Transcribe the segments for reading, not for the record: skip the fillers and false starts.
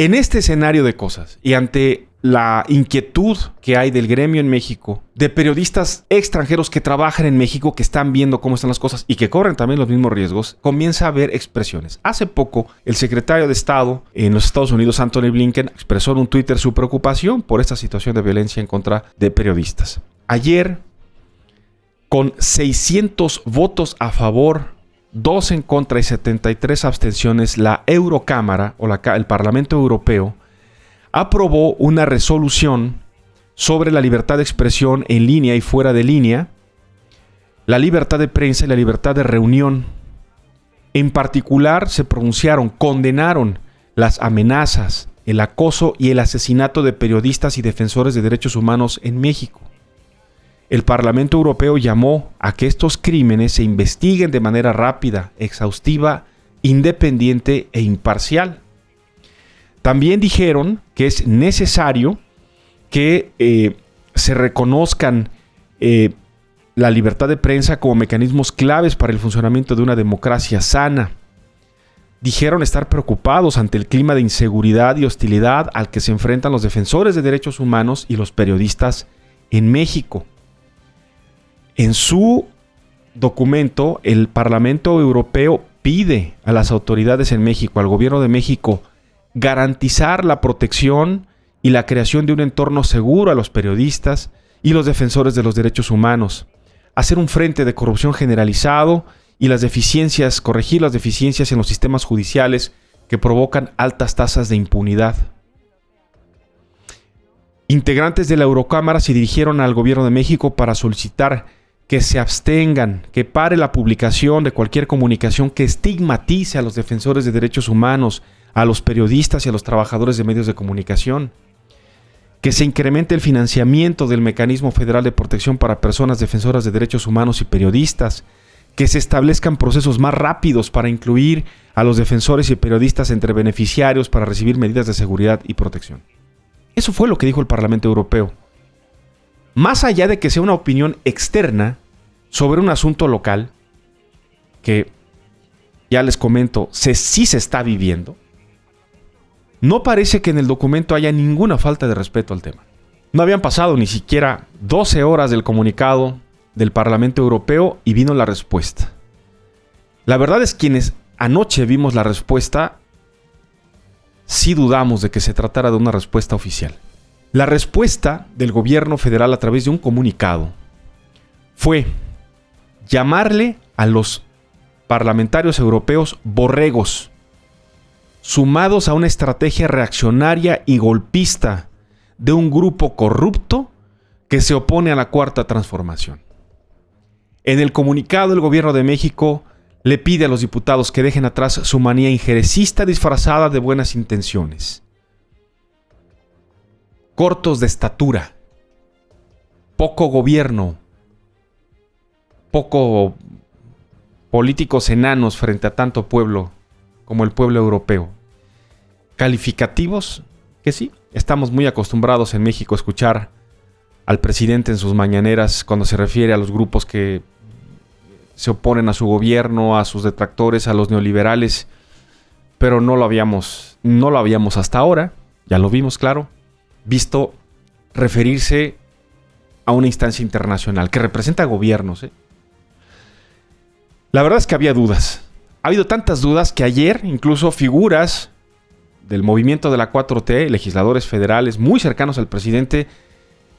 En este escenario de cosas y ante la inquietud que hay del gremio en México, de periodistas extranjeros que trabajan en México, que están viendo cómo están las cosas y que corren también los mismos riesgos, comienza a haber expresiones. Hace poco, el secretario de Estado en los Estados Unidos, Anthony Blinken, expresó en un Twitter su preocupación por esta situación de violencia en contra de periodistas. Ayer, con 600 votos a favor, 2 en contra y 73 abstenciones, la Eurocámara o el Parlamento Europeo aprobó una resolución sobre la libertad de expresión en línea y fuera de línea, la libertad de prensa y la libertad de reunión. En particular, se pronunciaron, condenaron las amenazas, el acoso y el asesinato de periodistas y defensores de derechos humanos en México. El Parlamento Europeo llamó a que estos crímenes se investiguen de manera rápida, exhaustiva, independiente e imparcial. También dijeron que es necesario que se reconozcan la libertad de prensa como mecanismos claves para el funcionamiento de una democracia sana. Dijeron estar preocupados ante el clima de inseguridad y hostilidad al que se enfrentan los defensores de derechos humanos y los periodistas en México. En su documento, el Parlamento Europeo pide a las autoridades en México, al gobierno de México, garantizar la protección y la creación de un entorno seguro a los periodistas y los defensores de los derechos humanos, hacer un frente de corrupción generalizado y corregir las deficiencias en los sistemas judiciales que provocan altas tasas de impunidad. Integrantes de la Eurocámara se dirigieron al gobierno de México para solicitar que se abstengan, que pare la publicación de cualquier comunicación que estigmatice a los defensores de derechos humanos, a los periodistas y a los trabajadores de medios de comunicación, que se incremente el financiamiento del Mecanismo Federal de Protección para Personas Defensoras de Derechos Humanos y Periodistas, que se establezcan procesos más rápidos para incluir a los defensores y periodistas entre beneficiarios para recibir medidas de seguridad y protección. Eso fue lo que dijo el Parlamento Europeo. Más allá de que sea una opinión externa sobre un asunto local, que ya les comento, sí se está viviendo, no parece que en el documento haya ninguna falta de respeto al tema. No habían pasado ni siquiera 12 horas del comunicado del Parlamento Europeo y vino la respuesta. La verdad es que quienes anoche vimos la respuesta, sí dudamos de que se tratara de una respuesta oficial. La respuesta del gobierno federal a través de un comunicado fue llamarle a los parlamentarios europeos borregos, sumados a una estrategia reaccionaria y golpista de un grupo corrupto que se opone a la Cuarta Transformación. En el comunicado, el gobierno de México le pide a los diputados que dejen atrás su manía injerecista disfrazada de buenas intenciones. Cortos de estatura, poco gobierno, poco políticos enanos frente a tanto pueblo como el pueblo europeo. Calificativos que sí, estamos muy acostumbrados en México a escuchar al presidente en sus mañaneras cuando se refiere a los grupos que se oponen a su gobierno, a sus detractores, a los neoliberales, pero no lo habíamos hasta ahora, ya lo vimos, claro, visto referirse a una instancia internacional que representa gobiernos. La verdad es que había dudas. Ha habido tantas dudas que ayer incluso figuras del movimiento de la 4T, legisladores federales muy cercanos al presidente,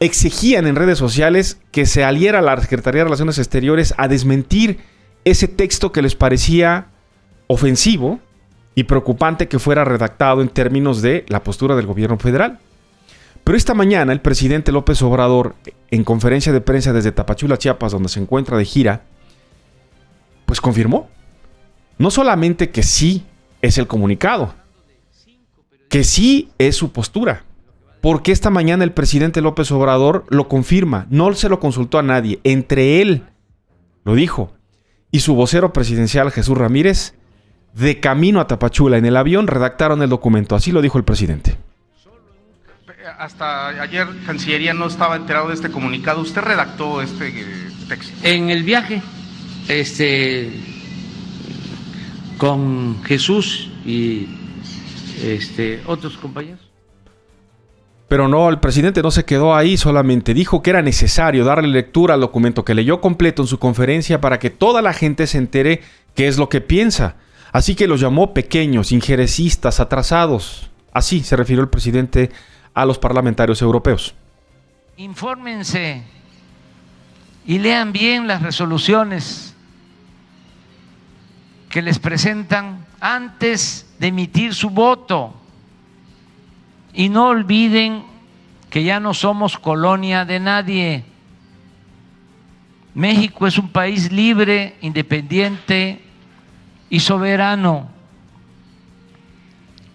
exigían en redes sociales que se aliera a la Secretaría de Relaciones Exteriores a desmentir ese texto que les parecía ofensivo y preocupante que fuera redactado en términos de la postura del gobierno federal. Pero esta mañana el presidente López Obrador, en conferencia de prensa desde Tapachula, Chiapas, donde se encuentra de gira, pues confirmó no solamente que sí es el comunicado, que sí es su postura, porque esta mañana el presidente López Obrador lo confirma, no se lo consultó a nadie, entre él lo dijo, y su vocero presidencial Jesús Ramírez, de camino a Tapachula en el avión, redactaron el documento, así lo dijo el presidente. Hasta ayer Cancillería no estaba enterado de este comunicado. ¿Usted redactó este texto? En el viaje, con Jesús y otros compañeros. Pero no, el presidente no se quedó ahí, solamente dijo que era necesario darle lectura al documento que leyó completo en su conferencia para que toda la gente se entere qué es lo que piensa. Así que los llamó pequeños, injerencistas, atrasados. Así se refirió el presidente a los parlamentarios europeos. Infórmense y lean bien las resoluciones que les presentan antes de emitir su voto. Y no olviden que ya no somos colonia de nadie. México es un país libre, independiente y soberano.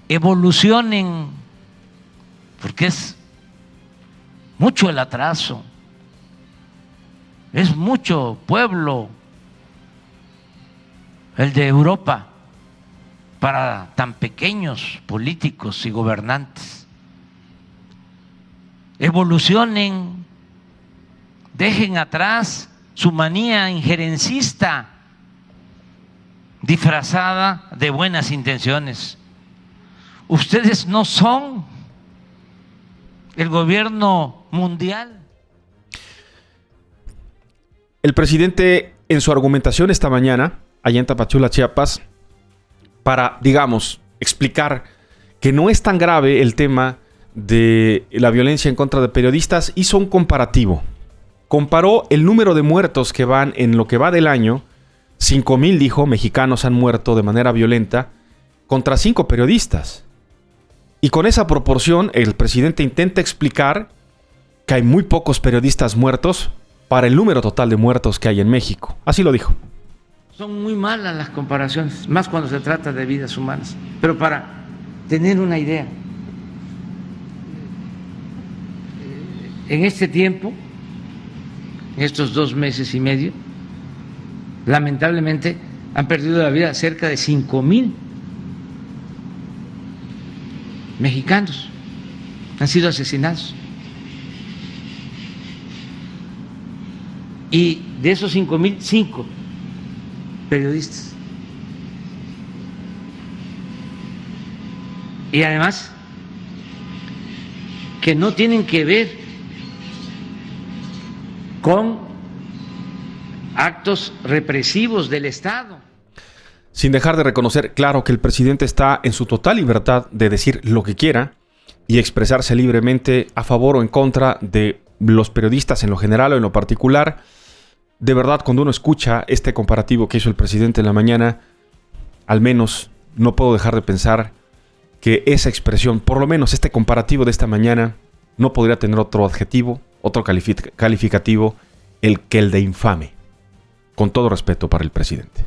Evolucionen, porque es mucho el atraso, es mucho pueblo el de Europa para tan pequeños políticos y gobernantes. Evolucionen, dejen atrás su manía injerencista disfrazada de buenas intenciones. Ustedes no son el gobierno mundial. El presidente, en su argumentación esta mañana, allá en Tapachula, Chiapas, para, digamos, explicar que no es tan grave el tema de la violencia en contra de periodistas, hizo un comparativo. Comparó el número de muertos que van en lo que va del año, 5,000, dijo, mexicanos han muerto de manera violenta, contra 5 periodistas. Y con esa proporción, el presidente intenta explicar que hay muy pocos periodistas muertos para el número total de muertos que hay en México. Así lo dijo. Son muy malas las comparaciones, más cuando se trata de vidas humanas. Pero para tener una idea, en este tiempo, en estos 2 meses y medio, lamentablemente han perdido la vida cerca de 5,000 mexicanos, han sido asesinados. Y de esos 5,000, 5 periodistas. Y además, que no tienen que ver con actos represivos del Estado. Sin dejar de reconocer, claro, que el presidente está en su total libertad de decir lo que quiera y expresarse libremente a favor o en contra de los periodistas en lo general o en lo particular. De verdad, cuando uno escucha este comparativo que hizo el presidente en la mañana, al menos no puedo dejar de pensar que esa expresión, por lo menos este comparativo de esta mañana, no podría tener otro adjetivo, otro calificativo, el de infame. Con todo respeto para el presidente.